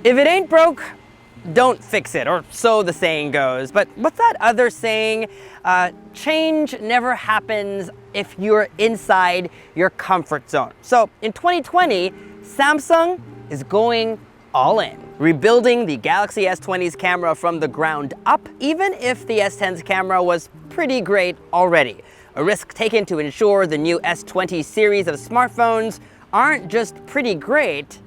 If it ain't broke, don't fix it, or so the saying goes. But what's that other saying? Change never happens if you're inside your comfort zone. So in 2020, Samsung is going all in, rebuilding the Galaxy S20's camera from the ground up, even if the S10's camera was pretty great already. A risk taken to ensure the new S20 series of smartphones aren't just pretty great,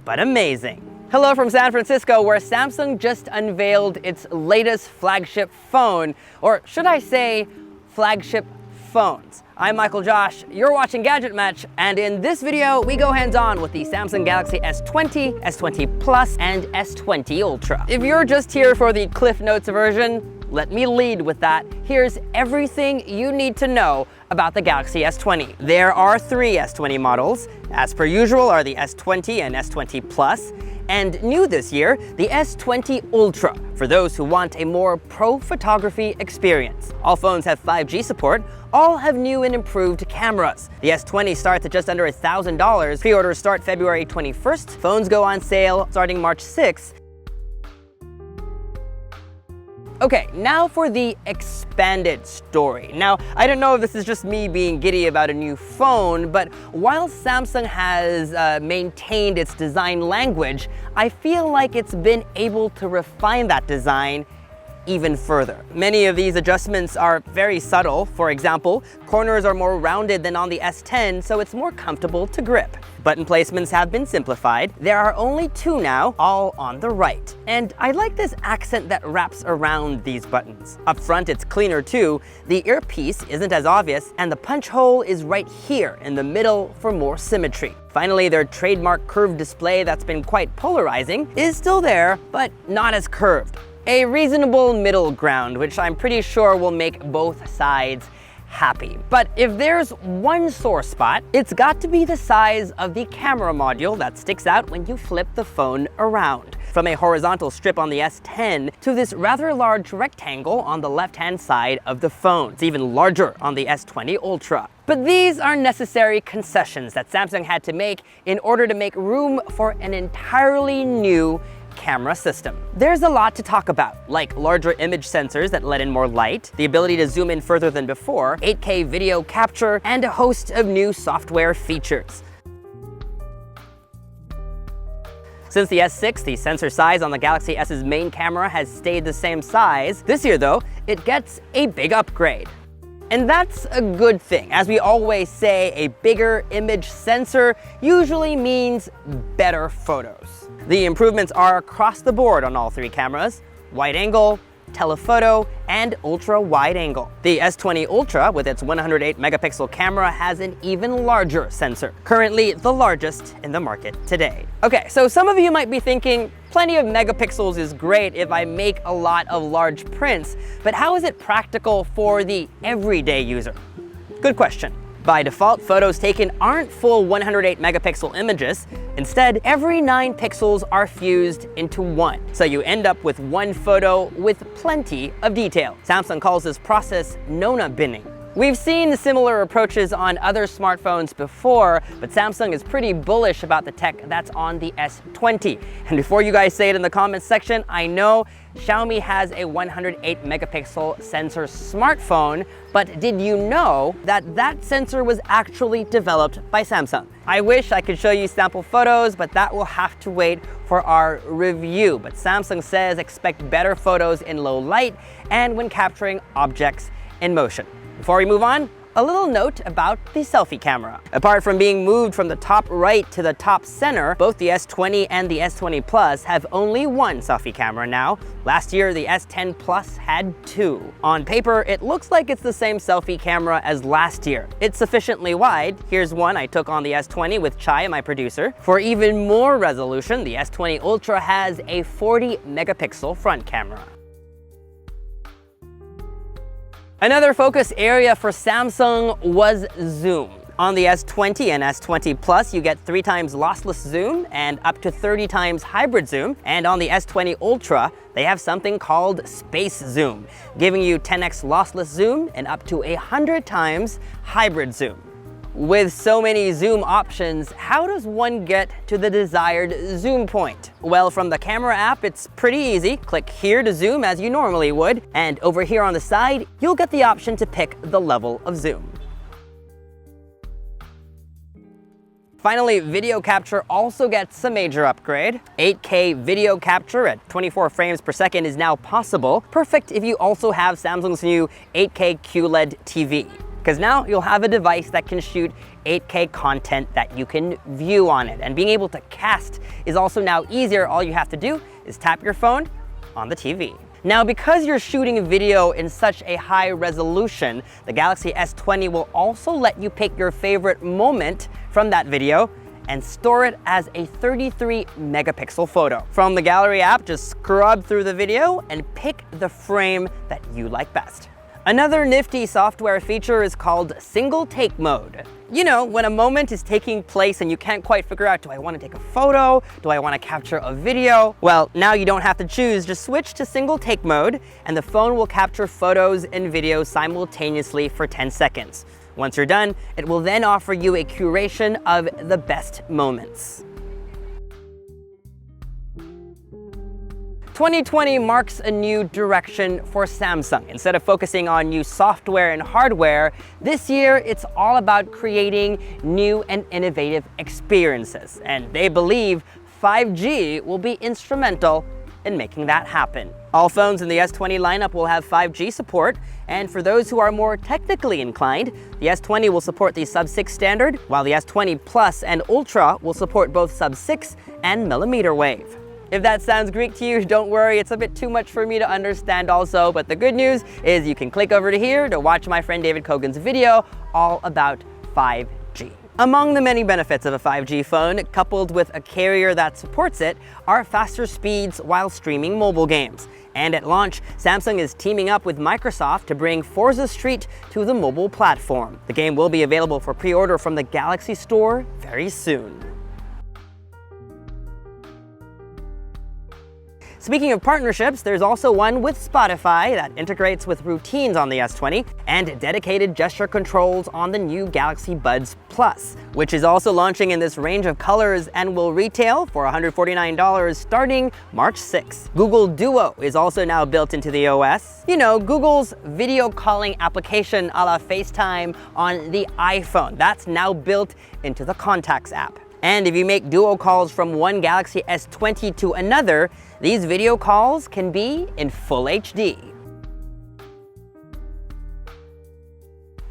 but amazing. Hello from San Francisco, where Samsung just unveiled its latest flagship phone, or should I say, flagship phones. I'm MICHAELJOSH, you're watching GadgetMatch, and in this video, we go hands-on with the Samsung Galaxy S20, S20 Plus, and S20 Ultra. If you're just here for the Cliff Notes version, let me lead with that. Here's everything you need to know about the Galaxy S20. There are 3 S20 models. As per usual are the S20 and S20 Plus, and new this year, the S20 Ultra, for those who want a more pro photography experience. All phones have 5G support, all have new and improved cameras. The S20 starts at just under $1,000. Pre-orders start February 21st. Phones go on sale starting March 6th. Okay, now for the expanded story. Now, I don't know if this is just me being giddy about a new phone, but while Samsung has maintained its design language, I feel like it's been able to refine that design even further. Many of these adjustments are very subtle. For example, corners are more rounded than on the S10, so it's more comfortable to grip. Button placements have been simplified. There are only 2 now, all on the right. And I like this accent that wraps around these buttons. Up front, it's cleaner too. The earpiece isn't as obvious, and the punch hole is right here in the middle for more symmetry. Finally, their trademark curved display that's been quite polarizing is still there, but not as curved. A reasonable middle ground, which I'm pretty sure will make both sides happy. But if there's one sore spot, it's got to be the size of the camera module that sticks out when you flip the phone around. From a horizontal strip on the S10 to this rather large rectangle on the left-hand side of the phone. It's even larger on the S20 Ultra. But these are necessary concessions that Samsung had to make in order to make room for an entirely new camera system. There's a lot to talk about, like larger image sensors that let in more light, the ability to zoom in further than before, 8K video capture, and a host of new software features. Since the S6, the sensor size on the Galaxy S's main camera has stayed the same size. This year though, it gets a big upgrade. And that's a good thing. As we always say, a bigger image sensor usually means better photos. The improvements are across the board on all 3 cameras: wide angle, telephoto, and ultra wide angle. The S20 Ultra, with its 108 megapixel camera, has an even larger sensor, currently the largest in the market today. Okay, so some of you might be thinking, plenty of megapixels is great if I make a lot of large prints, but how is it practical for the everyday user? Good question. By default, photos taken aren't full 108 megapixel images. Instead, every 9 pixels are fused into one. So you end up with one photo with plenty of detail. Samsung calls this process Nona binning. We've seen similar approaches on other smartphones before, but Samsung is pretty bullish about the tech that's on the S20. And before you guys say it in the comments section, I know Xiaomi has a 108 megapixel sensor smartphone, but did you know that that sensor was actually developed by Samsung? I wish I could show you sample photos, but that will have to wait for our review. But Samsung says expect better photos in low light and when capturing objects in motion. Before we move on, a little note about the selfie camera. Apart from being moved from the top right to the top center, both the S20 and the S20 Plus have only one selfie camera now. Last year, the S10 Plus had 2. On paper, it looks like it's the same selfie camera as last year. It's sufficiently wide. Here's one I took on the S20 with Chai, my producer. For even more resolution, the S20 Ultra has a 40 megapixel front camera. Another focus area for Samsung was zoom. On the S20 and S20 Plus, you get 3 times lossless zoom and up to 30 times hybrid zoom. And on the S20 Ultra, they have something called space zoom, giving you 10x lossless zoom and up to 100 times hybrid zoom. With so many zoom options, how does one get to the desired zoom point? Well, from the camera app, it's pretty easy. Click here to zoom as you normally would, and over here on the side, you'll get the option to pick the level of zoom. Finally, video capture also gets a major upgrade. 8K video capture at 24 frames per second is now possible, perfect if you also have Samsung's new 8K QLED TV. Because now you'll have a device that can shoot 8K content that you can view on it. And being able to cast is also now easier. All you have to do is tap your phone on the TV. Now, because you're shooting video in such a high resolution, the Galaxy S20 will also let you pick your favorite moment from that video and store it as a 33 megapixel photo. From the Gallery app, just scrub through the video and pick the frame that you like best. Another nifty software feature is called single take mode. You know, when a moment is taking place and you can't quite figure out, do I want to take a photo? Do I want to capture a video? Well, now you don't have to choose. Just switch to single take mode and the phone will capture photos and videos simultaneously for 10 seconds. Once you're done, it will then offer you a curation of the best moments. 2020 marks a new direction for Samsung. Instead of focusing on new software and hardware, this year it's all about creating new and innovative experiences. And they believe 5G will be instrumental in making that happen. All phones in the S20 lineup will have 5G support, and for those who are more technically inclined, the S20 will support the sub-6 standard, while the S20 Plus and Ultra will support both sub-6 and millimeter wave. If that sounds Greek to you, don't worry, it's a bit too much for me to understand also, but the good news is you can click over to here to watch my friend David Kogan's video all about 5G. Among the many benefits of a 5G phone, coupled with a carrier that supports it, are faster speeds while streaming mobile games. And at launch, Samsung is teaming up with Microsoft to bring Forza Street to the mobile platform. The game will be available for pre-order from the Galaxy Store very soon. Speaking of partnerships, there's also one with Spotify that integrates with routines on the S20 and dedicated gesture controls on the new Galaxy Buds Plus, which is also launching in this range of colors and will retail for $149 starting March 6th. Google Duo is also now built into the OS. You know, Google's video calling application a la FaceTime on the iPhone. That's now built into the Contacts app. And if you make duo calls from one Galaxy S20 to another, these video calls can be in full HD.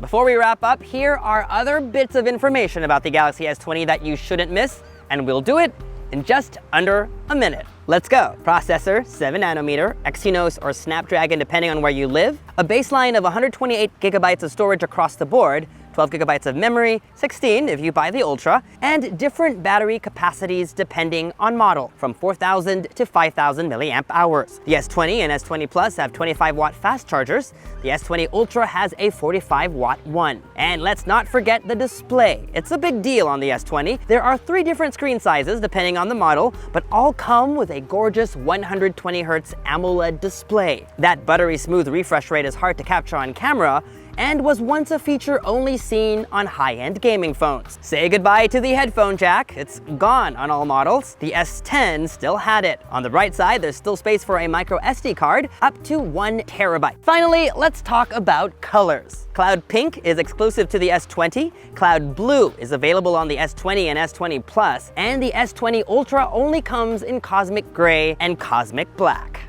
Before we wrap up, here are other bits of information about the Galaxy S20 that you shouldn't miss, and we'll do it in just under a minute. Let's go. Processor, 7nm, Exynos or Snapdragon depending on where you live, a baseline of 128 gigabytes of storage across the board, 12 gigabytes of memory, 16 if you buy the Ultra, and different battery capacities depending on model, from 4,000 to 5,000 milliamp hours. The S20 and S20 Plus have 25-watt fast chargers. The S20 Ultra has a 45-watt one. And let's not forget the display. It's a big deal on the S20. There are 3 different screen sizes depending on the model, but all come with a gorgeous 120Hz AMOLED display. That buttery smooth refresh rate is hard to capture on camera, and was once a feature only seen on high-end gaming phones. Say goodbye to the headphone jack. It's gone on all models. The S10 still had it. On the right side, there's still space for a micro SD card up to 1 terabyte. Finally, let's talk about colors. Cloud Pink is exclusive to the S20, Cloud Blue is available on the S20 and S20 Plus, and the S20 Ultra only comes in Cosmic Gray and Cosmic Black.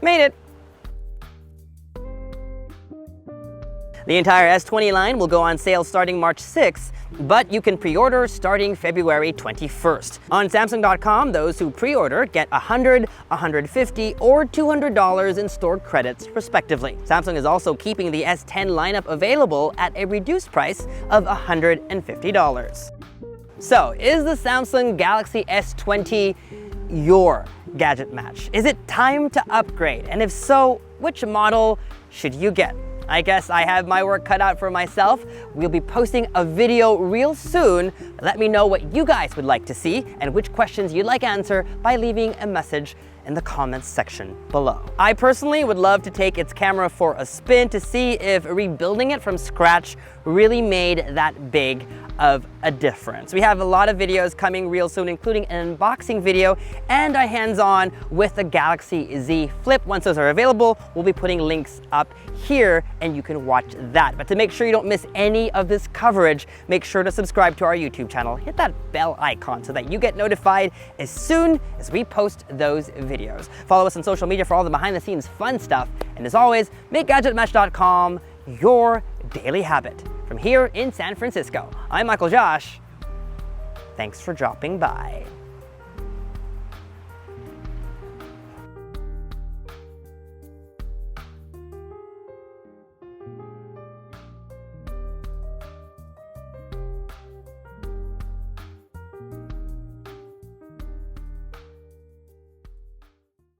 Made it! The entire S20 line will go on sale starting March 6th, but you can pre-order starting February 21st. On Samsung.com, those who pre-order get $100, $150, or $200 in stored credits, respectively. Samsung is also keeping the S10 lineup available at a reduced price of $150. So, is the Samsung Galaxy S20 your gadget match? Is it time to upgrade? And if so, which model should you get? I guess I have my work cut out for myself. We'll be posting a video real soon. Let me know what you guys would like to see and which questions you'd like answered by leaving a message in the comments section below. I personally would love to take its camera for a spin to see if rebuilding it from scratch really made that big of a difference. We have a lot of videos coming real soon, including an unboxing video and a hands-on with the Galaxy Z Flip. Once those are available, we'll be putting links up here and you can watch that. But to make sure you don't miss any of this coverage, make sure to subscribe to our YouTube channel. Hit that bell icon so that you get notified as soon as we post those videos. Follow us on social media for all the behind-the-scenes fun stuff. And as always, make GadgetMatch.com your daily habit. From here in San Francisco, I'm MICHAELJOSH. Thanks for dropping by.